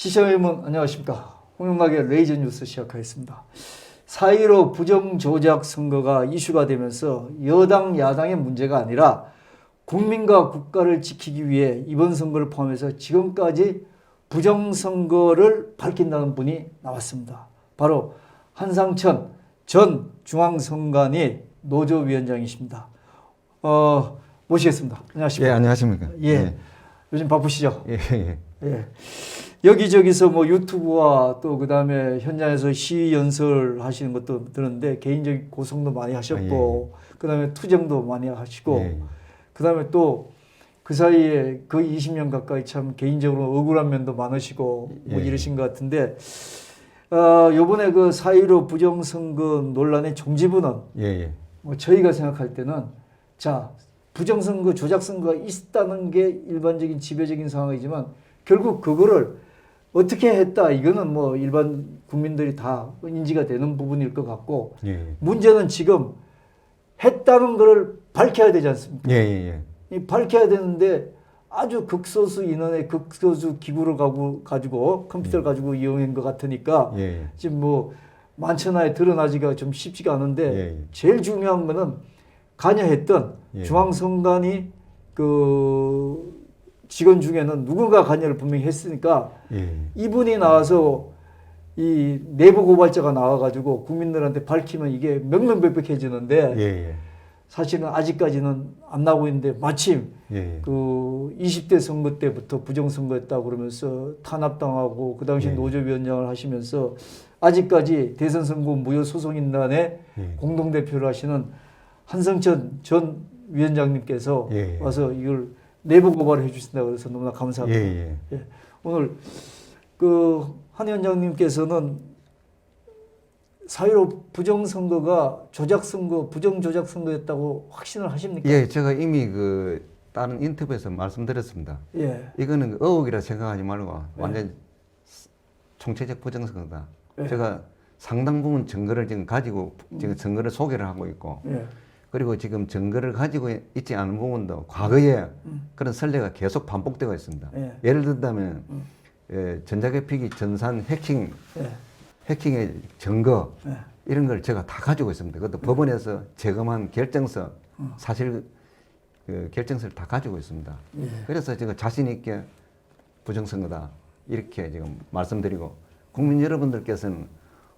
시청자 여러분 안녕하십니까. 홍영락의 레이저 뉴스 시작하겠습니다. 4.15 부정조작 선거가 이슈가 되면서 여당 야당의 문제가 아니라 국민과 국가를 지키기 위해 이번 선거를 포함해서 지금까지 부정선거를 밝힌다는 분이 나왔습니다. 바로 한상천 전 중앙선관위 노조위원장이십니다. 모시겠습니다. 안녕하십니까. 예, 안녕하십니까. 예. 예. 요즘 바쁘시죠? 예, 예. 예. 여기저기서 뭐 유튜브와 또 그다음에 현장에서 시위 연설 하시는 것도 들었는데 개인적인 고성도 많이 하셨고 그다음에 투쟁도 많이 하시고 예. 그다음에 또 그 사이에 거의 20년 가까이 참 개인적으로 억울한 면도 많으시고 뭐 예. 이러신 것 같은데 요번에 그 4.15 부정선거 논란의 종지부는 예, 예. 뭐 저희가 생각할 때는 자 부정선거 조작선거가 있다는 게 일반적인 지배적인 상황이지만 결국 그거를 어떻게 했다 이거는 뭐 일반 국민들이 다 인지가 되는 부분일 것 같고 예. 문제는 지금 했다는 걸 밝혀야 되지 않습니까? 예, 예. 이 밝혀야 되는데 아주 극소수 인원의 극소수 기구를 가지고 컴퓨터를 가지고 이용한 것 같으니까 예. 지금 뭐 만천하에 드러나기가 좀 쉽지가 않은데 예. 제일 중요한 거는 관여했던 예. 중앙선관위 그 직원 중에는 누군가 관여를 분명히 했으니까 예. 이분이 나와서 이 내부 고발자가 나와가지고 국민들한테 밝히면 이게 명명백백해지는데 예. 사실은 아직까지는 안 나오고 있는데 마침 예. 그 20대 선거 때부터 부정선거였다고 그러면서 탄압당하고 그 당시 예. 노조위원장을 하시면서 아직까지 대선선거 무효소송인단의 예. 공동대표를 하시는 한성천 전 위원장님께서 예. 와서 이걸 내부 고발을 해주신다고 해서 너무나 감사합니다. 예. 예. 오늘 그 한 위원장님께서는 4.15 부정선거가 조작선거, 부정조작선거였다고 확신을 하십니까? 예, 제가 이미 그 다른 인터뷰에서 말씀드렸습니다. 예. 이거는 의혹이라 생각하지 말고 완전 총체적 부정선거다. 예. 제가 상당 부분 증거를 지금 가지고 지금 증거를 소개를 하고 있고 예. 그리고 지금 증거를 가지고 있지 않은 부분도 과거에 그런 선례가 계속 반복되고 있습니다. 예. 예를 든다면 전자개표기 전산 해킹, 예. 해킹의 증거 예. 이런 걸 제가 다 가지고 있습니다. 그것도 법원에서 제거한 결정서, 사실 그 결정서를 다 가지고 있습니다. 예. 그래서 제가 자신 있게 부정선거다 이렇게 지금 말씀드리고 국민 여러분들께서는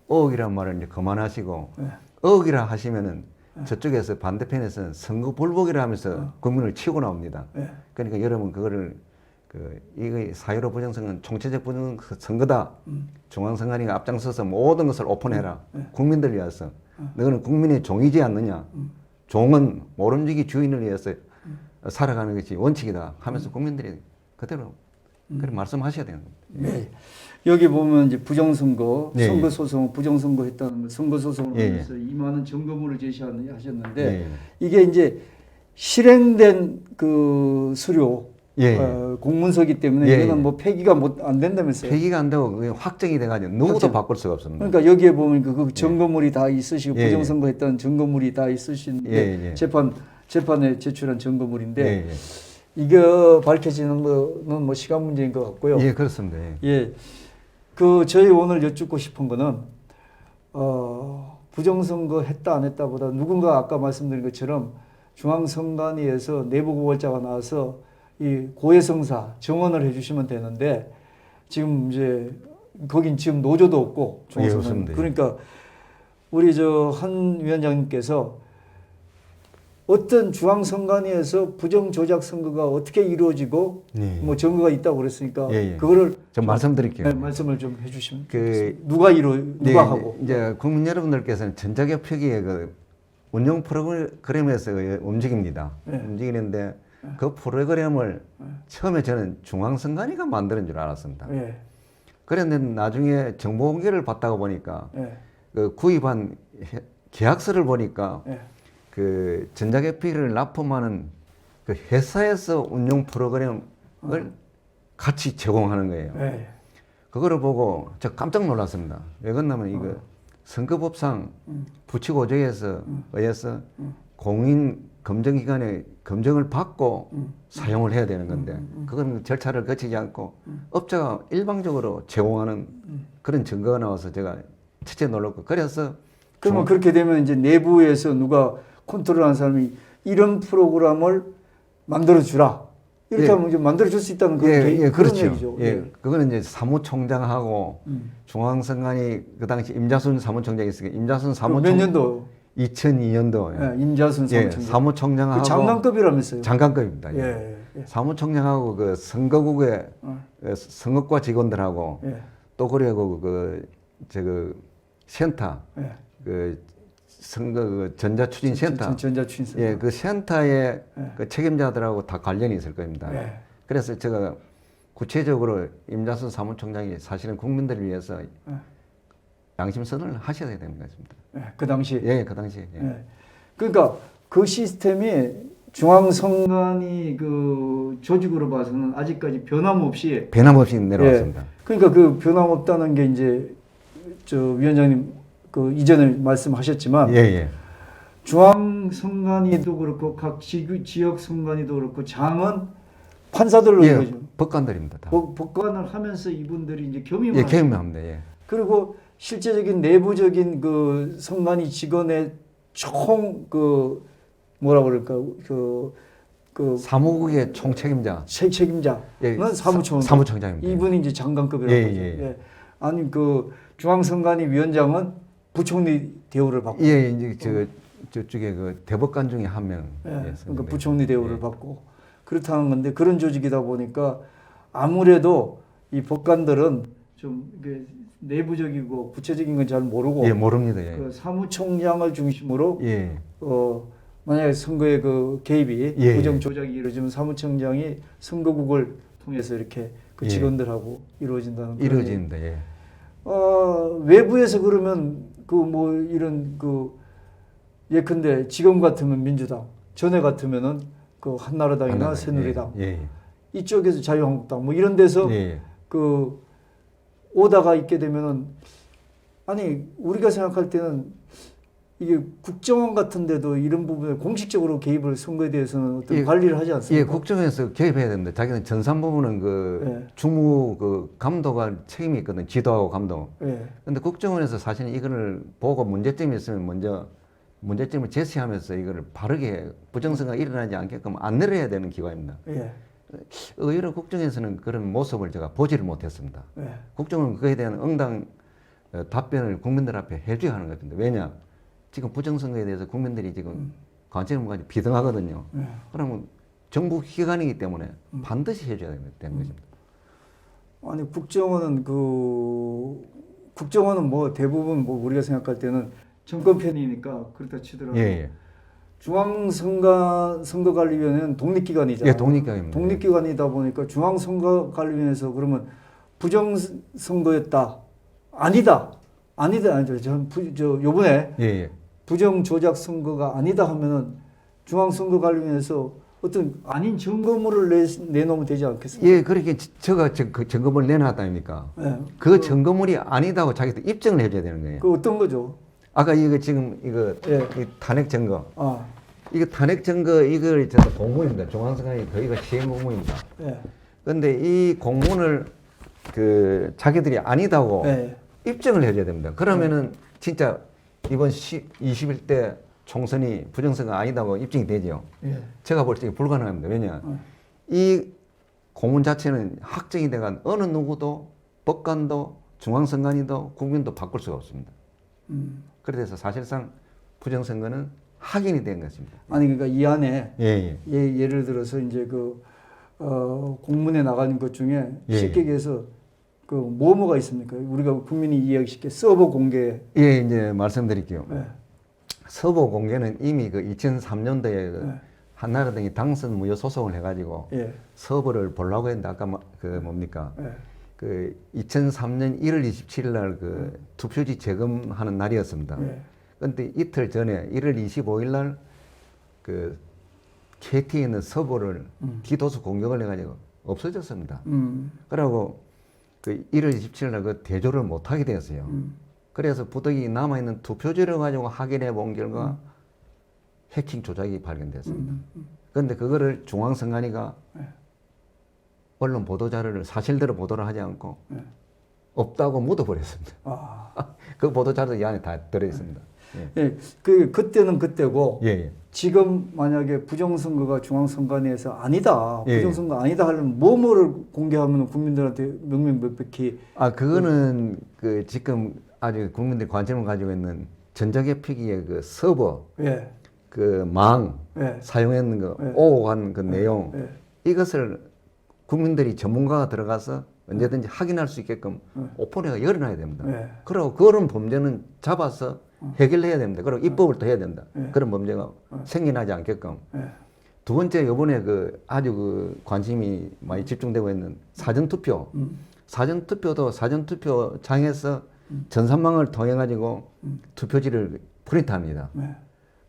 의혹이란 말을 이제 그만하시고 예. 의혹이라 하시면은 저쪽에서 반대편에서는 선거 불복이라 하면서 국민을 치고 나옵니다. 예. 그러니까 여러분 그거를 이거 4.15 부정선거는 총체적 부정선거다. 중앙선관위가 앞장서서 모든 것을 오픈해라. 국민들 위해서. 너는 국민의 종이지 않느냐. 종은 모름지기 주인을 위해서 살아가는 것이 원칙이다 하면서 국민들이 그대로 그렇게 말씀하셔야 되는 겁니다. 네. 여기 보면 이제 부정선거, 예, 선거소송, 부정선거 했다는 선거소송을 예, 하면서 이만한 증거물을 제시하셨는데 예. 이게 이제 실행된 그 수료 예, 공문서기 때문에 예, 이거는 예. 뭐 폐기가 안 된다면서요. 폐기가 안 되고 그게 확정이 돼가지고 누구도 확정. 바꿀 수가 없습니다. 그러니까 여기에 보면 그 증거물이 다 있으시고 예, 예. 부정선거 했다는 증거물이 다 있으신데 예, 예. 재판에 제출한 증거물인데 예, 예. 이거 밝혀지는 거는 뭐 시간 문제인 것 같고요. 예, 그렇습니다. 예. 예. 그 저희 오늘 여쭙고 싶은 거는 부정선거 했다 안 했다보다 누군가 아까 말씀드린 것처럼 중앙선관위에서 내부 고발자가 나와서 이 고해성사 정언을 해주시면 되는데 지금 이제 거긴 지금 노조도 없고 예, 중앙선관위. 없습니다. 그러니까 우리 저 한 위원장님께서 어떤 중앙선관위에서 부정조작 선거가 어떻게 이루어지고 네. 뭐 증거가 있다고 그랬으니까 예, 예. 그거를 좀 말씀드릴게요. 네, 말씀을 좀 해주시면 그 누가 누가 하고 이제 국민 여러분들께서는 전자개표기의 그 운영 프로그램에서 움직입니다. 네. 움직이는데 그 프로그램을 처음에 저는 중앙선관위가 만드는 줄 알았습니다. 예, 그런데 나중에 정보 공개를 받다가 보니까 예, 그 구입한 계약서를 보니까 예. 그 전자개표기를 납품하는 그 회사에서 운영 프로그램을 같이 제공하는 거예요. 예. 그거를 보고 저 깜짝 놀랐습니다. 왜 그러냐면 이거 선거법상 부칙 5조에서 의해서 공인 검증기관에 검증을 받고 사용을 해야 되는 건데 그건 절차를 거치지 않고 업자가 일방적으로 제공하는 그런 증거가 나와서 제가 첫째 놀랐고 그래서 그러면 그렇게 되면 이제 내부에서 누가 컨트롤하는 사람이 이런 프로그램을 만들어 주라. 이렇게 예. 하면 이제 만들어 줄 수 있다는 그런, 그런 그렇죠. 얘기죠. 예, 그거는 이제 사무총장하고 중앙선관위 그 당시 임자순 사무총장이 있으니까 임자순 몇 년도? 2002년도 예, 임자순 사무총장. 사무총장하고 그 장관급이라면서요? 장관급입니다. 예. 예, 예. 사무총장하고 그 선거국의 그 선거과 직원들하고 예. 또 그리고 그 센터 예. 그 선거 그 전자추진센터 전자추진센터. 예, 그 센터의 예. 그 책임자들하고 다 관련이 있을 겁니다. 예. 그래서 제가 구체적으로 임자순 사무총장이 사실은 국민들을 위해서 양심 선언을 하셔야 되는 것입니다. 예, 그 당시. 예, 그 당시에. 예. 예. 그러니까 그 시스템이 중앙선관위 그 조직으로 봐서는 아직까지 변함없이 변함없이 내려왔습니다. 예. 그러니까 그 변함없다는 게 이제 저 위원장님 그 이전에 말씀하셨지만 예, 예. 중앙선관위도 그렇고 각 지역 선관위도 그렇고 장은 판사들로 예, 이루어져. 법관들입니다. 다. 법관을 하면서 이분들이 이제 겸임을 예, 하죠. 경험합니다. 예. 그리고 실제적인 내부적인 그 선관위 직원의 총 그 뭐라 그럴까 그 사무국의 총책임자. 책임자는 예, 사무총장입니다. 이분이 이제 장관급이라고 예, 하죠. 예. 예. 아니 그 중앙선관위 위원장은 부총리 대우를 받고. 예, 이제 저쪽에 그 대법관 중에 한 명. 예. 그러니까 부총리 대우를 받고 그렇다는 건데 그런 조직이다 보니까 아무래도 이 법관들은 좀 이게 내부적이고 구체적인 건 잘 모르고 예, 모릅니다. 예. 그 사무총장을 중심으로 예. 만약에 선거에 그 개입이 예, 부정 조작이 이루어지면 사무총장이 선거국을 통해서 이렇게 그 예. 직원들하고 이루어진다는 그런 이루어집니다. 예. 외부에서 그러면 그 뭐 이런 그 예컨대 지금 같으면 민주당, 전에 같으면은 그 한나라당이나 새누리당 예, 예. 이쪽에서 자유한국당 뭐 이런 데서 예. 그 오다가 있게 되면은 아니 우리가 생각할 때는 이게 국정원 같은데도 이런 부분에 공식적으로 개입을 선거에 대해서는 어떤 예, 관리를 하지 않습니까? 예, 국정에서 개입해야 됩니다. 자기는 전산 부분은 그 예. 주무 그 감독할 책임이 있거든. 지도하고 감독. 예. 근데 국정원에서 사실 이거를 보고 문제점이 있으면 먼저 문제점을 제시하면서 이거를 바르게 부정선거가 일어나지 않게끔 안내를 해야 되는 기관입니다. 예. 의외로 국정에서는 그런 모습을 제가 보지를 못했습니다. 예. 국정은 그에 대한 응당 답변을 국민들 앞에 해줘야 하는 것 같은데 왜냐? 지금 부정선거에 대해서 국민들이 지금 관심이 비등하거든요. 예. 그러면 정부 기관이기 때문에 반드시 해줘야 되는 것입니다. 아니 국정원은 뭐 대부분 뭐 우리가 생각할 때는 정권 편이니까 그렇다 치더라도 예, 예. 중앙선거관리위원회는 독립기관이잖아요. 예, 독립기관입니다. 독립기관이다 보니까 중앙선거관리위원회에서 그러면 부정선거였다. 아니다. 아니죠. 저 요번에 예, 예. 부정조작 선거가 아니다 하면은 중앙선거관리위원회에서 어떤 아닌 증거물을 내놓으면 되지 않겠습니까? 예, 그렇게 제가 그 점검을 내놨다 아닙니까? 예. 그 점검물이 아니다고 자기들 입증을 해줘야 되는 거예요. 그 어떤 거죠? 아까 이거 지금 이거 예. 이 탄핵 증거. 아, 이거 탄핵 증거 이걸 저도 공문입니다. 중앙선관위 거기가 시행 공문입니다. 예. 그런데 이 공문을 그 자기들이 아니다고 예. 입증을 해줘야 됩니다. 그러면은 진짜 이번 21대 총선이 부정선거 아니다고 입증이 되죠. 예. 제가 볼 때 불가능합니다. 왜냐? 이 공문 자체는 확정이 돼간 어느 누구도 법관도 중앙선관위도 국민도 바꿀 수가 없습니다. 그래서 사실상 부정선거는 확인이 된 것입니다. 아니 그러니까 이 안에 예, 예를 들어서 이제 공문에 나가는 것 중에 예. 쉽게 얘기해서 그 뭐가 있습니까? 우리가 국민이 이해하기 쉽게 서버 공개. 예, 이제 말씀드릴게요. 예. 서버 공개는 이미 그 2003년도에 예. 한나라당이 당선 무효 소송을 해가지고 예. 서버를 보려고 했는데 아까 그 뭡니까? 예. 그 2003년 1월 27일 날 그 투표지 재검하는 날이었습니다. 예. 그런데 이틀 전에 1월 25일 날 그 KT에 있는 서버를 디도스 공격을 해가지고 없어졌습니다. 그러고 그 1월 27일 날 그 대조를 못하게 되었어요. 그래서 부득이 남아있는 투표지를 가지고 확인해 본 결과 해킹 조작이 발견됐습니다. 그런데 그거를 중앙선관위가 언론 보도 자료를 사실대로 보도를 하지 않고 없다고 묻어버렸습니다. 그 보도 자료 이 안에 다 들어있습니다. 예, 그때는 그때고 예, 예. 지금 만약에 부정선거가 중앙선관위에서 아니다, 예, 예. 부정선거 아니다 하려면 뭐를 공개하면 국민들한테 명명백백히 그거는 그 지금 아주 국민들이 관심을 가지고 있는 전자개표기의 그 서버, 예, 그 망, 예, 사용했는 거, 예. 오고 간 그 내용, 예. 이것을 국민들이 전문가가 들어가서 언제든지 확인할 수 있게끔 오픈해가 열어놔야 됩니다. 예. 그리고 그런 범죄는 잡아서 해결해야 됩니다. 그리고 입법을 또 해야 된다. 그런 범죄가 생겨나지 않게끔. 예. 두 번째, 이번에 그 아주 그 관심이 많이 집중되고 있는 사전투표. 사전투표도 사전투표장에서 전산망을 통해 가지고 투표지를 프린트합니다. 예.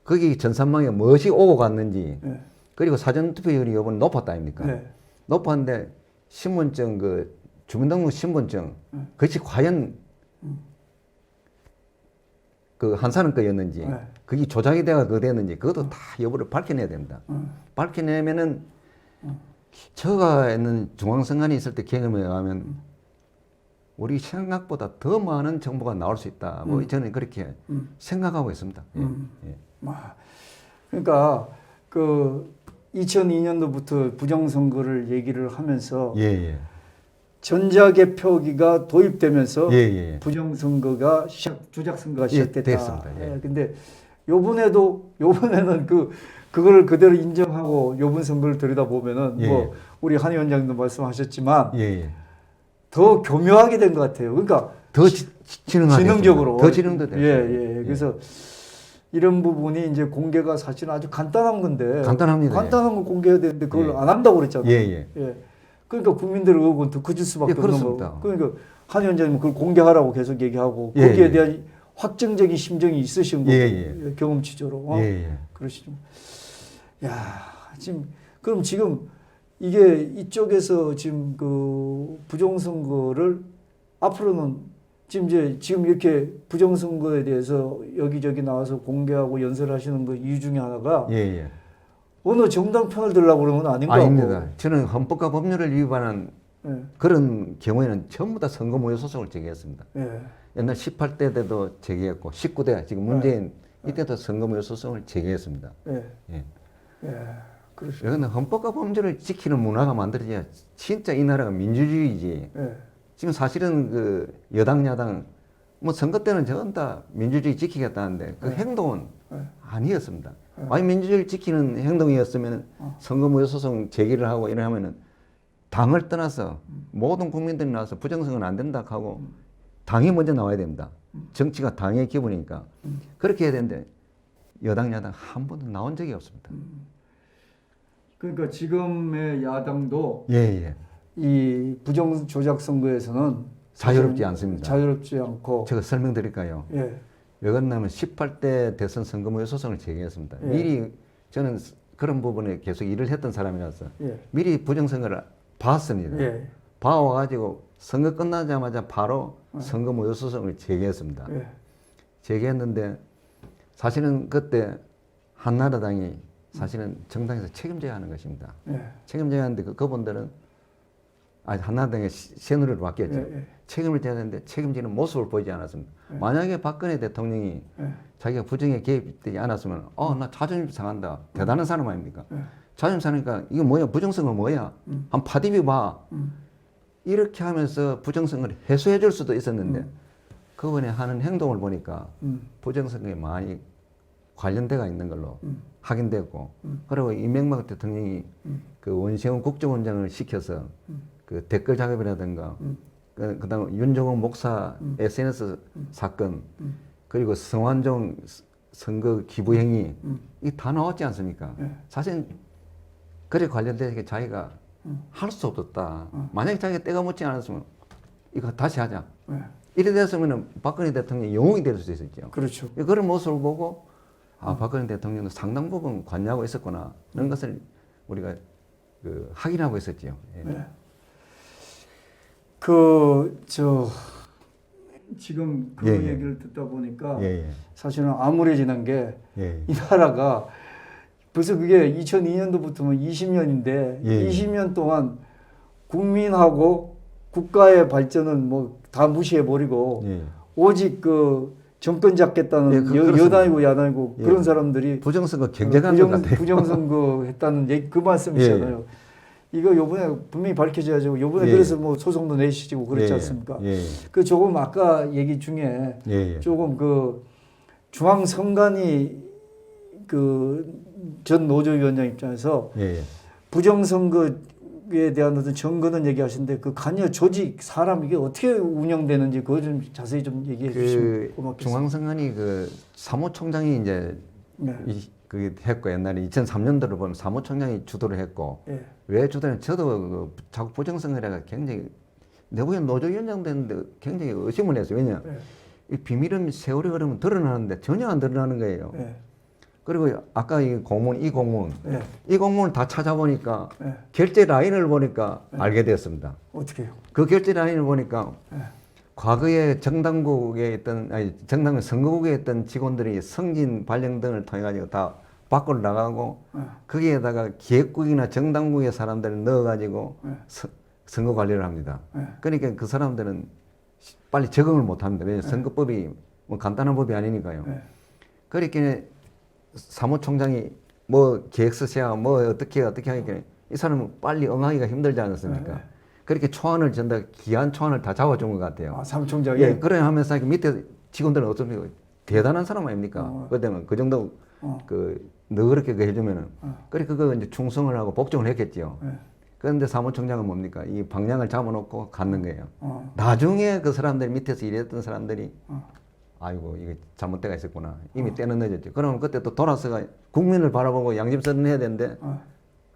거기 전산망에 무엇이 오고 갔는지, 예. 그리고 사전투표율이 이번에 높았다 아닙니까? 예. 높았는데 신분증, 그 주민등록 신분증, 그것이 과연 그 한사람 거였는지, 그게 조작이 돼가 그거 됐는지, 그것도 다 여부를 밝혀내야 됩니다. 밝혀내면은 저가 있는 중앙선관위 있을 때 경험에 의하면 우리 생각보다 더 많은 정보가 나올 수 있다. 뭐 저는 그렇게 생각하고 있습니다. 예. 예. 그러니까 그 2002년도부터 부정선거를 얘기를 하면서 예, 예. 전자개표기가 도입되면서 예, 예. 부정선거가 조작선거가 예, 시작됐다. 됐습니다. 예. 예, 근데 요번에는 그거를 그대로 인정하고 요번 선거를 들여다보면은 예, 뭐 우리 한 위원장도 말씀하셨지만 예, 예. 더 교묘하게 된 것 같아요. 그러니까 더 지능적으로 더 지능도 됐어요. 예. 그래서 이런 부분이 이제 공개가 사실은 아주 간단한 건데 간단합니다. 간단한 거 공개해야 되는데 그걸 예. 안 한다고 그랬잖아요. 예. 그러니까 국민들의 의혹은 더 커질 수밖에 예, 없는 그렇습니다. 거고. 그러니까 한 위원장님은 그걸 공개하라고 계속 얘기하고 예, 거기에 예. 대한 확정적인 심정이 있으신 거고 예. 경험치적으로 예. 그러시죠. 야, 지금 이게 이쪽에서 지금 그 부정선거를 앞으로는 지금 이렇게 부정선거에 대해서 여기저기 나와서 공개하고 연설하시는 거 이유 중에 하나가 예. 어느 정당 편을 들려고 그러는 건 아닌 것 아닙니다. 같고. 저는 헌법과 법률을 위반한 예. 그런 경우에는 전부 다 선거 무효 소송을 제기했습니다. 예. 옛날 18대 때도 제기했고 19대 지금 문재인 이때도 선거 무효 소송을 제기했습니다. 예. 예. 그렇죠. 여기는 헌법과 법률을 지키는 문화가 만들어져야 진짜 이 나라가 민주주의지. 예. 지금 사실은 그 여당 야당 뭐 선거 때는 전부 다 민주주의 지키겠다는데 그 행동은 아니었습니다. 만약 민주주의를 지키는 행동이었으면 선거 무효 소송 제기를 하고 이러면은 당을 떠나서 모든 국민들이 나와서 부정선거는 안 된다 하고 당이 먼저 나와야 됩니다. 정치가 당의 기본이니까 그렇게 해야 되는데 여당 야당 한 번도 나온 적이 없습니다. 그러니까 지금의 야당도 예. 이 부정 조작 선거에서는 자유롭지 않습니다. 자유롭지 않고. 제가 설명드릴까요? 예. 왜 그러냐면 18대 대선 선거 무효 소송을 제기했습니다. 미리 저는 그런 부분에 계속 일을 했던 사람이라서 미리 부정선거를 봤습니다. 봐와가지고 선거 끝나자마자 바로 선거 무효 소송을 제기했습니다. 제기했는데 사실은 그때 한나라당이 사실은 정당에서 책임져야 하는 것입니다. 책임져야 하는데 그분들은 한나라당의 새누리로 바뀌었죠. 책임을 져야 되는데 책임지는 모습을 보이지 않았습니다. 만약에 박근혜 대통령이 자기가 부정에 개입되지 않았으면 나 자존심 상한다. 대단한 사람 아닙니까? 자존심 상하니까 이거 뭐야? 부정선거 뭐야? 한 파디비 봐. 이렇게 하면서 부정선거를 해소해 줄 수도 있었는데 그분이 하는 행동을 보니까 부정선거에 많이 관련돼가 있는 걸로 확인됐고 그리고 이명박 대통령이 그 원시훈 국정원장을 시켜서 그 댓글 작업이라든가 그다음 윤종옥 목사 SNS 사건 그리고 성완종 선거 기부 행위 이 다 나왔지 않습니까? 사실 그래 관련돼서 자기가 할 수 없었다. 만약에 자기가 때가 묻지 않았으면 이거 다시 하자. 이래 됐으면 박근혜 대통령이 영웅이 될 수 있었죠. 그렇죠. 그런 모습을 보고 박근혜 대통령도 상당 부분 관여하고 있었구나. 이런 것을 우리가 그 확인하고 있었죠. 예. 지금 그 예. 얘기를 듣다 보니까 예. 사실은 암울해지는 게 이 예. 나라가 벌써 그게 2002년도부터면 20년인데 예. 20년 동안 국민하고 국가의 발전은 뭐 다 무시해 버리고 예. 오직 그 정권 잡겠다는 예, 그렇습니다. 여당이고 야당이고 예. 그런 사람들이 부정선거 경쟁하는 것 같아요. 부정선거 했다는 얘기, 그 말씀이잖아요. 이거 요번에 분명히 밝혀져야죠. 요번에 예. 그래서 뭐 소송도 내시고 그랬지 예. 않습니까? 예. 그 조금 아까 얘기 중에 예. 조금 그 중앙선관위 그 전 노조위원장 입장에서 예. 부정선거에 대한 어떤 증거는 얘기하시는데 그 관여 조직 사람 이게 어떻게 운영되는지 그거 좀 자세히 좀 얘기해 주시면 고맙겠습니다. 중앙선관위 그 사무총장이 이제 네. 그 했고 옛날에 2003년도를 보면 사무총장이 주도를 했고 예. 왜 주도를 저도 그 자꾸 부정선거라가 굉장히 내부에 노조위원장 됐는데 굉장히 의심을 했어요. 왜냐 예. 이 비밀은 세월이 흐르면 드러나는데 전혀 안 드러나는 거예요. 예. 그리고 아까 이 공무원 예. 이 공무원을 다 찾아보니까 예. 결제 라인을 보니까 알게 됐습니다. 어떻게 해요? 그 결제 라인을 보니까 예. 과거에 정당국에 있던 정당 선거국에 있던 직원들이 승진 발령 등을 통해 가지고 다 밖으로 나가고 예. 거기에다가 기획국이나 정당국의 사람들을 넣어 가지고 예. 선거 관리를 합니다. 예. 그러니까 그 사람들은 빨리 적응을 못 합니다. 왜냐하면 선거법이 뭐 간단한 법이 아니니까요. 예. 그렇게 사무총장이 뭐 기획서세야 뭐 어떻게 하니까 이 사람은 빨리 응하기가 힘들지 않았습니까? 네. 그렇게 초안을 전다 기한 초안을 다 잡아준 것 같아요. 아, 사무총장이 예, 그래 하면서 그 밑에 직원들은 어떻습니까? 대단한 사람 아닙니까? 그때면 그 정도 그 너그럽게 그 해주면은 그래 그거 이제 충성을 하고 복종을 했겠지요. 예. 그런데 사무총장은 뭡니까? 이 방향을 잡아놓고 갔는 거예요. 어. 나중에 그 사람들이 밑에서 일했던 사람들이 아이고 이게 잘못 때가 있었구나. 이미 때는 늦었지. 그러면 그때 또 돌아서가 국민을 바라보고 양심선언 해야 되는데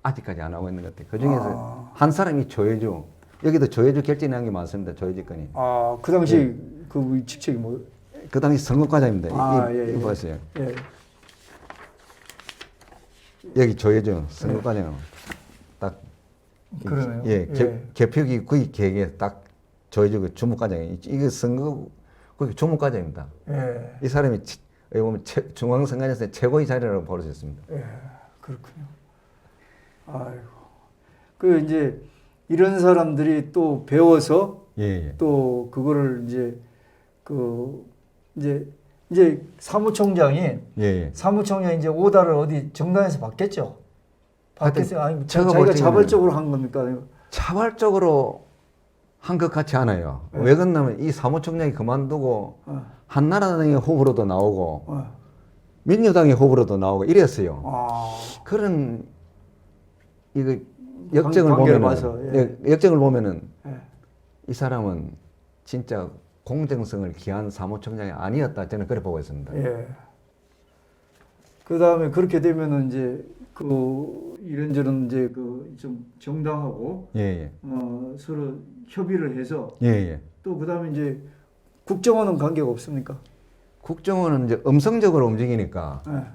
아직까지 안 하고 있는 것 같아요. 그 중에서 한 사람이 조혜주. 여기도 조혜주 결정한 게 많습니다. 조혜주 건이. 아, 그 당시 그 직책이 뭐? 그 당시 선거과장입니다. 예, 이거 보세요. 예. 여기 조혜주 선거과장. 딱. 그러네요. 예, 개표기 거의 계획에 딱 조혜주 그 주무과장이. 이게 선거 거기 주무과장입니다. 예. 이 사람이 여기 보면 중앙선관위에서 최고의 자리라고 벌어졌습니다. 예. 그렇군요. 아이고. 그 이제 이런 사람들이 또 배워서 예. 또 그거를 이제 그 이제 사무총장이 사무총장이 이제 오다를 어디 정당에서 받겠죠. 받겠어요. 아니 자기가 자발적으로 한 겁니까? 자발적으로 한 것 같지 않아요. 네. 왜 그러냐면 이 사무총장이 그만두고 한나라당의 후보로도 나오고 민주당의 후보로도 나오고 이랬어요. 그런 이거 역정을 보면은 봐서, 예. 역정을 보면은 예. 이 사람은 진짜 공정성을 기한 사무총장이 아니었다 저는 그래 보고 있습니다. 예. 그 다음에 그렇게 되면은 이제 그 이런저런 이제 그 좀 정당하고 서로 협의를 해서 또 그 다음에 이제 국정원은 관계가 없습니까? 국정원은 이제 음성적으로 움직이니까 예.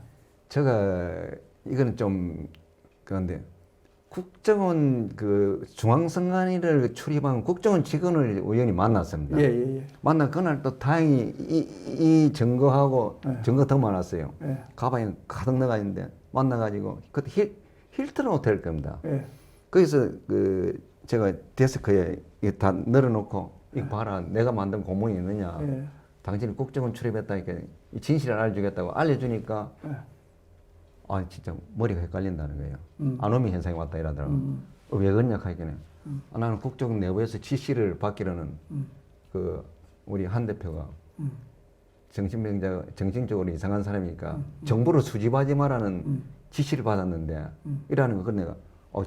제가 이거는 좀 그런데 국정원 그 중앙선관위를 출입한 국정원 직원을 우연히 만났습니다. 예. 만난 그날 또 다행히 이 증거하고 증거 더 많았어요. 예. 가방에 가득 나가 있는데 만나가지고 그때 힐튼 호텔 겁니다. 예. 거기서 그 제가 데스크에 이게 다 늘어놓고 이거 봐라 내가 만든 공문이 있느냐. 예. 당신이 국정원 출입했다니까 이 진실을 알려주겠다고 알려주니까 아 진짜 머리가 헷갈린다는 거예요. 아노미 현상이 왔다 이러더라고. 왜 그러냐 하니까 나는 국정원 내부에서 지시를 받기로는 그 우리 한 대표가 정신적으로 이상한 사람이니까 정보를 수집하지 말라는 지시를 받았는데 이라는 거. 그래 내가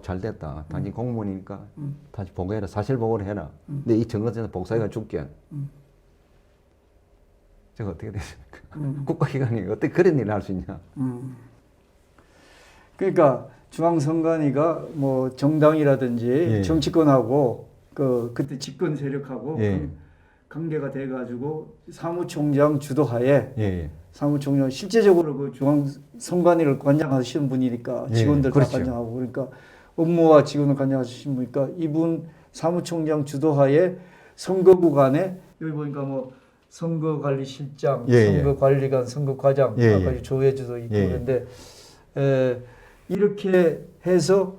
잘 됐다. 당신 공무원이니까 다시 보고해라. 사실 보고를 해라. 근데 이 증거에서 복사해가 줄게. 제가 어떻게 됐습니까? 국가기관이 어떻게 그런 일을 할 수 있냐? 그러니까 중앙선관위가 뭐 정당이라든지 정치권하고 그때 집권 세력하고 관계가 돼가지고 사무총장 주도하에 사무총장 실제적으로 그 중앙선관위를 관장하시는 분이니까 직원들 그렇죠. 다 관장하고 그러니까 업무와 직원을 관장하시는 분이니까 이분 사무총장 주도하에 선거구 간에 여기 보니까 뭐 선거관리실장, 선거관리관, 선거과장, 아까 조혜주도 있고 그런데 이렇게 해서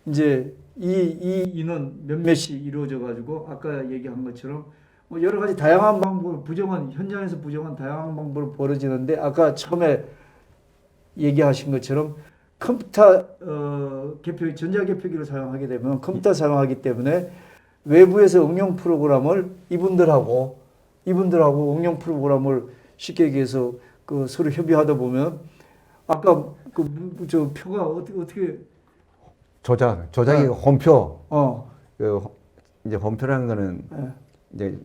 이제 이 인원 몇몇이 이루어져 가지고 아까 얘기한 것처럼 뭐 여러 가지 다양한 방법, 현장에서 부정한 다양한 방법으로 벌어지는데 아까 처음에 얘기하신 것처럼 컴퓨터 전자개표기를 사용하게 되면 컴퓨터 사용하기 때문에 외부에서 응용 프로그램을 이분들하고 응용 프로그램을 쉽게 얘기해서 그 서로 협의하다 보면 아까 저 표가 어떻게 조작이 홈표. 어. 이제 홈표라는 거는 예. 이제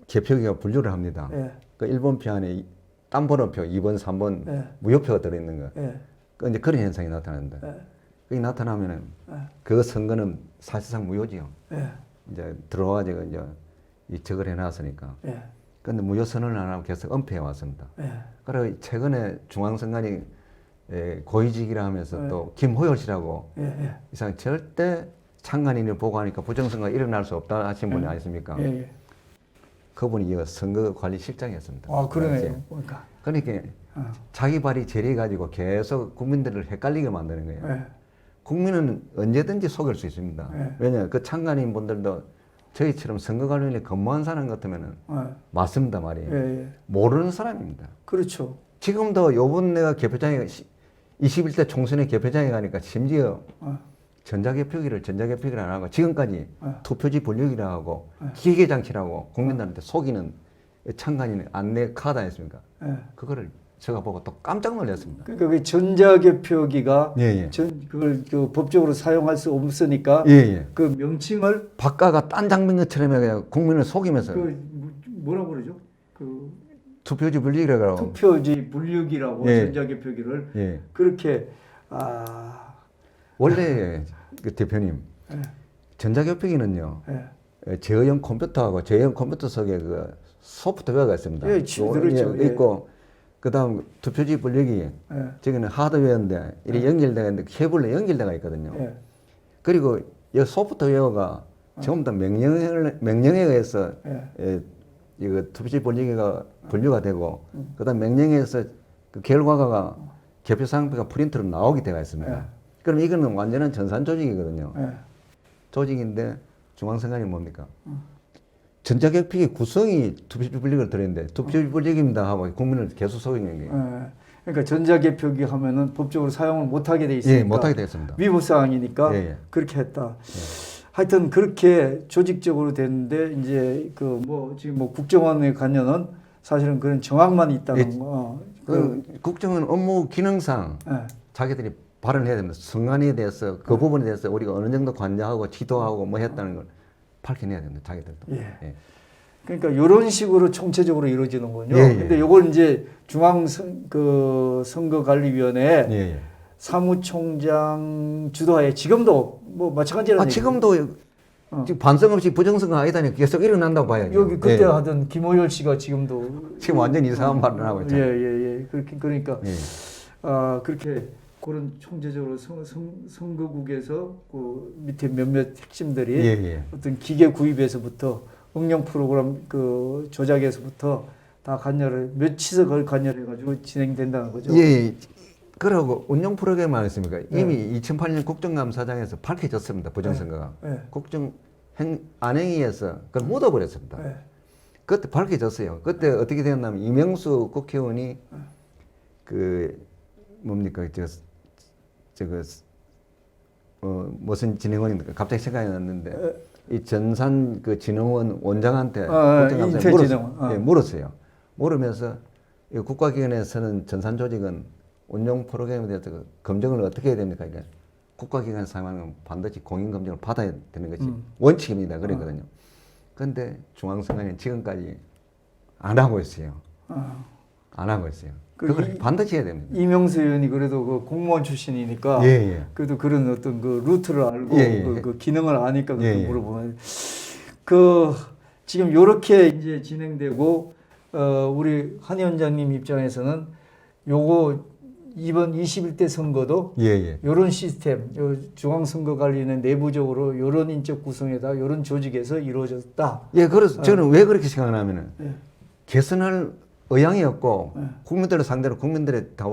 개표기가 분류를 합니다. 예. 그 1번표 안에 딴번호표 2번, 3번 예. 무효표가 들어있는 거. 예. 그 이제 그런 현상이 나타난다. 예. 그게 나타나면은 예. 그 선거는 사실상 무효지요. 예. 이제 들어와가지고 이제 이 적을 해놨으니까. 예. 근데 무효 선언을 안 하고 계속 은폐해 왔습니다. 예. 그리고 최근에 중앙선관위 고위직이라 하면서 예. 또 김호열 씨라고 예. 예. 이상 절대 창간인을 보고하니까 부정선거가 일어날 수 없다 하신 분이 아니십니까? 예. 예. 그분이 이 선거관리실장이었습니다. 아, 그러네요. 당시에. 그러니까. 그러니까 어. 자기 발이 재리가지고 계속 국민들을 헷갈리게 만드는 거예요. 예. 국민은 언제든지 속일 수 있습니다. 예. 왜냐 그 창간인 분들도 저희처럼 선거 관련에 근무한 사람 같으면은 예. 맞습니다 말이에요. 예. 예. 모르는 사람입니다. 그렇죠. 지금도 요번 내가 개표장에 21대 총선에 개표장에 가니까 심지어 어. 전자개표기를 안 하고 지금까지 투표지 분류기라 하고 네. 기계장치라고 국민들한테 속이는 창간인 안내 카드 아니었습니까? 예. 그거를 제가 보고 또 깜짝 놀랐습니다. 그러니까 그 전자개표기가 예, 예. 그걸 그 법적으로 사용할 수 없으니까 예, 예. 그 명칭을 박가가 딴 장면 것처럼 그냥 국민을 속이면서 뭐라고 그러죠? 그 투표지 분류기라고 투표지 분류기라고 예. 전자개표기를 예. 그렇게 원래 그 대표님 예. 전자개표기는요 예. 제어형 컴퓨터하고 제어형 컴퓨터 속에 그 소프트웨어가 있습니다. 예, 들었죠. 예, 있고 그다음 투표지 분류기 예. 저기는 하드웨어인데 이렇게 연결되어 있는데 케이블로 연결되어 있거든요. 예. 그리고 이 소프트웨어가 전부 다 명령에 의해서 예. 이거 투표지 분류기가 분류가 되고 그다음 명령에 의해서 그 결과가 개표 상표가 프린트로 나오게 되어 있습니다. 예. 그럼 이거는 완전한 전산 조직이거든요. 예. 조직인데 중앙선관위 뭡니까? 전자개표기 구성이 투표지 분류기를 들어있는데 투표지 분류기입니다 하고 국민을 계속 속이는 거예요. 예. 그러니까 전자개표기 하면은 법적으로 사용을 못하게 돼 있으니까 예, 못하게 되었습니다. 위법 사항이니까 예, 예. 그렇게 했다. 하여튼 그렇게 조직적으로 됐는데 이제 그 뭐 지금 뭐 국정원의 관여는 사실은 그런 정황만 있다는 예. 거. 국정은 업무 기능상 예. 자기들이 발언해야 됩니다. 선관위에 대해서 그 부분에 대해서 우리가 어느 정도 관여하고 지도하고 뭐 했다는 걸 밝혀내야 됩니다. 자기들도. 예. 예. 그러니까 이런 식으로 총체적으로 이루어지는군요. 예, 예. 근데 요걸 이제 선거관리위원회 예, 예. 사무총장 주도하에 지금도 뭐 마찬가지라는 얘기죠. 지금도 지금 반성 없이 부정선거 아니다니 계속 일어난다고 봐야죠. 여기 그때 예. 하던 김호열 씨가 지금도 지금 완전 이상한 발언을 하고 있잖아요. 예예예. 그렇게 그러니까 예. 그렇게 그런 총체적으로 선거국에서 그 밑에 몇몇 핵심들이 예, 예. 어떤 기계 구입에서부터 응용 프로그램 그 조작에서부터 다 관여를 며칠서 그걸 관여를 해가지고 진행된다는 거죠. 예, 예. 그러고 운영 프로그램 아니었습니까? 이미 2008년 국정감사장에서 밝혀졌습니다. 부정선거가. 예. 국정 안행위에서 그걸 묻어버렸습니다. 예. 그때 밝혀졌어요. 그때 어떻게 되었냐면 이명수 국회의원이 그 뭡니까 무슨 진흥원인가 갑자기 생각이 났는데 이 전산 그 진흥원 원장한테 국정감사에 인텔진흥원. 물었어요. 물으면서 이 국가기관에서는 전산 조직은 운영 프로그램에 대해서 그 검증을 어떻게 해야 됩니까? 이게 국가기관에 사용하면 반드시 공인검증을 받아야 되는 것이 원칙입니다. 그랬거든요. 그런데 중앙선관위는 지금까지 안 하고 있어요. 안 하고 있어요. 그걸 반드시 해야 됩니다. 이명수 의원이 그래도 그 공무원 출신이니까 예, 예. 그래도 그런 어떤 그 루트를 알고 예, 예. 그 기능을 아니까 그렇게 예, 예. 물어보면 그 지금 요렇게 이제 진행되고 우리 한 위원장님 입장에서는 요거 이번 21대 선거도 예, 예. 요런 시스템, 요 중앙선거관리는 내부적으로 요런 인적 구성에다 요런 조직에서 이루어졌다. 예, 그래서 저는 왜 그렇게 생각하냐면은 예. 개선할 의향이 없고 국민들을 상대로 국민들의 다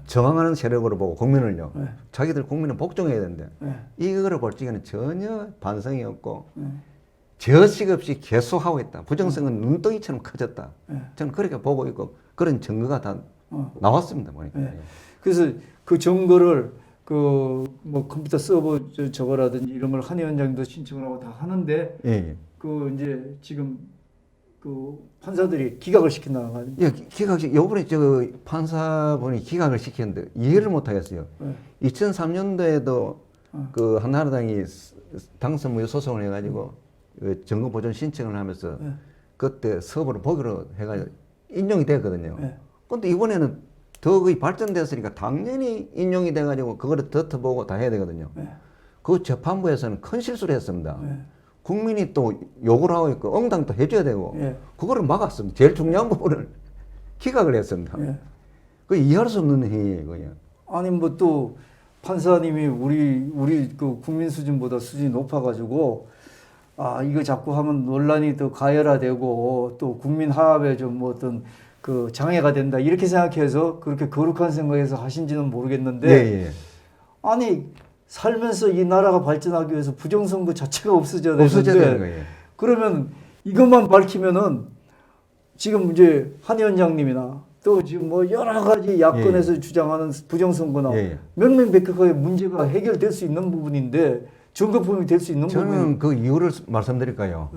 저항하는 세력으로 보고 국민을요. 네. 자기들 국민은 복종해야 되는데 네. 이거를 볼 적에는 전혀 반성이 없고 저식 없이 계속하고 있다. 부정성은 눈덩이처럼 커졌다. 저는 그렇게 보고 있고 그런 증거가 다 나왔습니다. 보니까. 네. 그래서 그 증거를 그 뭐 컴퓨터 서버 저거라든지 이런 걸 한 위원장도 신청을 하고 다 하는데 예. 그 이제 지금 그 판사들이 기각을 시킨다는 거 아니에요? 예, 기각식 요번에 저 판사분이 기각을 시켰는데 이해를 못 하겠어요. 2003년도에도 그 한나라당이 당선 무효 소송을 해가지고 그 증거 보존 신청을 하면서 그때 서버를 보기로 해가지고 인용이 됐거든요. 근데 이번에는 더 거의 발전됐으니까 당연히 인용이 돼가지고 그거를 덮어보고 다 해야 되거든요. 그 재판부에서는 큰 실수를 했습니다. 국민이 또 욕을 하고 있고 응당도 해줘야 되고 그거를 막았습니다. 제일 중요한 부분을 기각을 했습니다. 그 이해할 수 없는 행위예요, 그냥. 아니 뭐 또 판사님이 우리 그 국민 수준보다 수준이 높아가지고 아 이거 자꾸 하면 논란이 더 가열화되고 또 국민 화합에 좀 뭐 어떤 그 장애가 된다 이렇게 생각해서 그렇게 거룩한 생각에서 하신지는 모르겠는데 예. 아니 살면서 이 나라가 발전하기 위해서 부정선거 자체가 없어져야 없어져야 되는 되는데 거예요. 그러면 이것만 밝히면은 지금 이제 한 위원장님이나 또 지금 뭐 여러 가지 야권에서 주장하는 부정선거나 명명백백하게 문제가 해결될 수 있는 부분인데 증거품이 될 수 있는 부분이 저는 그 이유를 말씀드릴까요?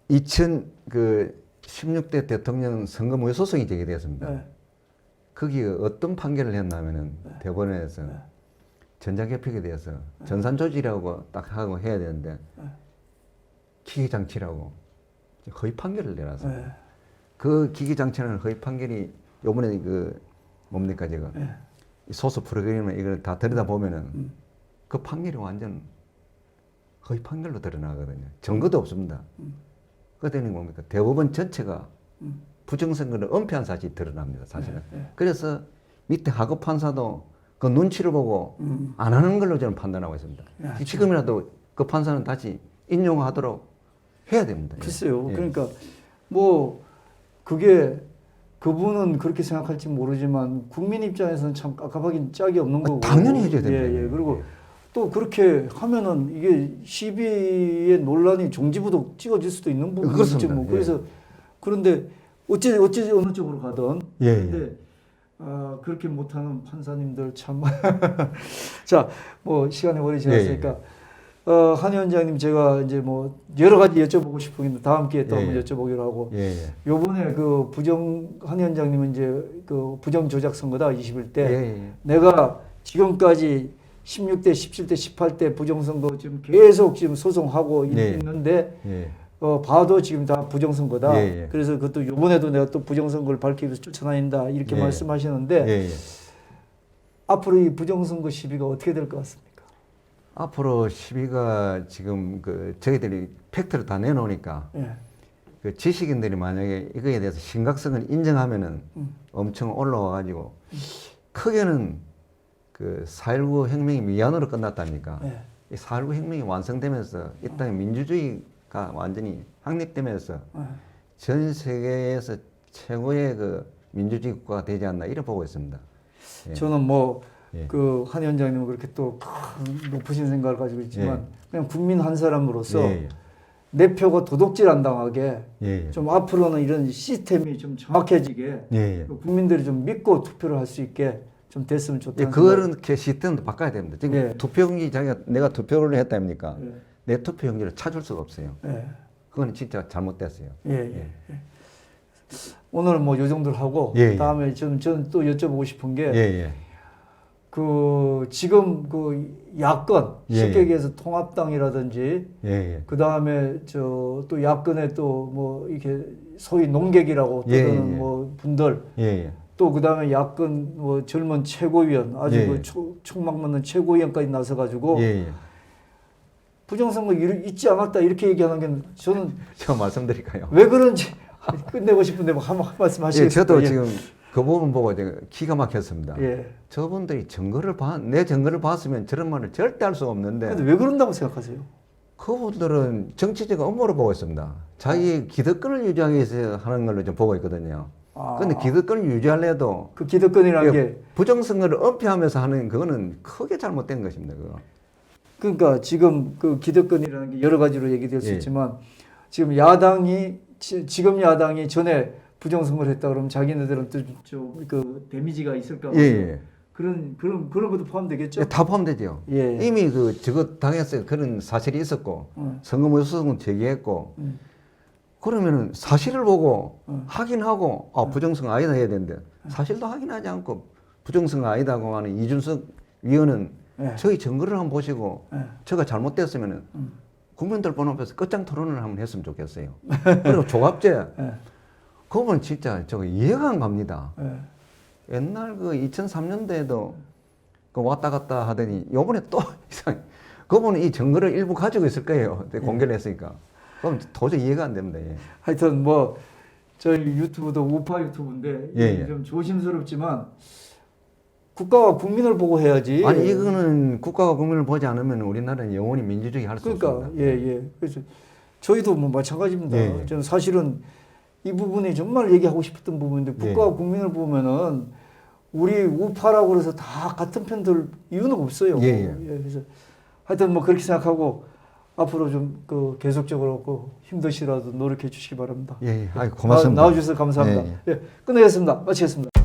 2016대 대통령 선거 무효 소송이 제기되었습니다. 거기에 어떤 판결을 했냐면은 대법원에서 전자개표에 대해서 전산조직이라고 딱 하고 해야 되는데 기계장치라고 허위 판결을 내놨습니다. 그 기계장치라는 허위 판결이 요번에 그 뭡니까 제가 소수 프로그램을 이걸 다 들여다보면은 그 판결이 완전 허위 판결로 드러나거든요. 증거도 없습니다. 그때는 뭡니까 대법원 전체가 부정선거를 은폐한 사실이 드러납니다. 사실은. 그래서 밑에 하급 판사도 그 눈치를 보고 안 하는 걸로 저는 판단하고 있습니다. 지금이라도 그 판사는 다시 인용하도록 해야 됩니다. 글쎄요. 그러니까 뭐 그게 그분은 그렇게 생각할지 모르지만 국민 입장에서는 참 깝깝하긴 짝이 없는 거고. 당연히 해줘야 됩니다. 그리고 또 그렇게 하면은 이게 시비의 논란이 종지부도 찍어질 수도 있는 부분이죠. 뭐. 그래서 그런데 어찌 어느 쪽으로 가든 근데 그렇게 못하는 판사님들 참. 자, 뭐 시간이 오래 지났으니까 한 위원장님 제가 이제 뭐 여러 가지 여쭤보고 싶은 게 있는데 다음 기회에 또 한번 여쭤보기로 하고 요번에 그 한 위원장님은 이제 그 부정 조작 선거다 21대 내가 지금까지 16대, 17대, 18대 부정선거 지금 계속 지금 소송하고 있는데 봐도 지금 다 부정선거다. 그래서 그것도 이번에도 내가 또 부정선거를 밝히기 위해서 쫓아다닌다 이렇게 말씀하시는데 앞으로 이 부정선거 시비가 어떻게 될 것 같습니까? 앞으로 시비가 지금 그 저희들이 팩트를 다 내놓으니까 그 지식인들이 만약에 이거에 대해서 심각성을 인정하면은 엄청 올라와가지고 크게는 그 4.19 혁명이 미완으로 끝났다니까. 이 4.19 혁명이 완성되면서 이 땅에 민주주의가 완전히 확립되면서 전 세계에서 최고의 그 민주주의 국가가 되지 않나 이렇게 보고 있습니다. 저는 뭐 그 한 위원장님은 그렇게 또 높으신 생각을 가지고 있지만 그냥 국민 한 사람으로서 내 표가 도둑질 안 당하게 좀 앞으로는 이런 시스템이 좀 정확해지게 국민들이 좀 믿고 투표를 할 수 있게 좀 됐으면 좋다. 그렇게 시스템도 바꿔야 됩니다. 지금 투표용지 내가 투표를 했답니까? 내 투표용지를 찾을 수가 없어요. 그건 진짜 잘못됐어요. 오늘 뭐 요 정도로 하고 다음에 저는 또 여쭤보고 싶은 게 그 지금 그 야권 쉽게 얘기해서 통합당이라든지 그 다음에 저 또 야권에 또 뭐 이렇게 소위 농객이라고 떠드는 뭐 분들 또 그 다음에 야권 뭐 젊은 최고위원 아주 그 촉막 맞는 최고위원까지 나서 가지고 부정선거 있지 않았다 이렇게 얘기하는 게 저는 제가 말씀드릴까요? 왜 그런지 끝내고 싶은데 뭐 한 말씀 하시겠어요? 저도 지금 그 부분 보고 기가 막혔습니다. 저분들이 내 증거를 봤으면 저런 말을 절대 할 수가 없는데. 근데 왜 그런다고 생각하세요? 그분들은 정치적 업무로 보고 있습니다. 자기 기득권을 유지하기 위해서 하는 걸로 좀 보고 있거든요. 근데 기득권을 유지하려도 그 기득권이라는 게 부정선거를 은폐하면서 하는 그거는 크게 잘못된 것입니다. 그거. 그러니까 지금 그 기득권이라는 게 여러 가지로 얘기될 수 예. 있지만 지금 야당이 지금 야당이 전에 부정선거를 했다 그러면 자기네들은 또좀그 데미지가 있을까 봐 예, 예. 그런 것도 포함되겠죠. 예, 다 포함되죠. 예. 이미 저거 당했어요. 그런 사실이 있었고 선거 무효성은 제기했고 그러면은 사실을 보고 확인하고 부정선거 아니다 해야 되는데 사실도 확인하지 않고 부정선거 아니다고 하는 이준석 위원은 예. 저희 증거를 한번 보시고 예. 저가 잘못됐으면은 국민들 번 앞에서 끝장 토론을 한번 했으면 좋겠어요. 그리고 조갑제 예. 그건 진짜 저거 이해가 안 갑니다. 예. 옛날 그 2003년도에도 그 왔다 갔다 하더니 요번에 또 이상 그분은 이 증거를 일부 가지고 있을 거예요. 공개를 했으니까. 그럼 도저히 이해가 안 됩니다. 예. 하여튼 뭐 저희 유튜브도 우파 유튜브인데 예, 예. 좀 조심스럽지만 국가와 국민을 보고 해야지. 아니 이거는 국가가 국민을 보지 않으면 우리나라는 영원히 민주주의 할 수 그러니까 없습니다. 예. 그래서 저희도 뭐 마찬가지입니다. 예, 예. 저는 사실은 이 부분이 정말 얘기하고 싶었던 부분인데 국가와 예. 국민을 보면은 우리 우파라고 그래서 다 같은 편 들 이유는 없어요. 예. 그래서 하여튼 뭐 그렇게 생각하고 앞으로 좀 그 계속적으로 그 힘드시라도 노력해 주시기 바랍니다. 예. 아이 고맙습니다. 나와주셔서 감사합니다. 예, 예, 끝내겠습니다. 마치겠습니다.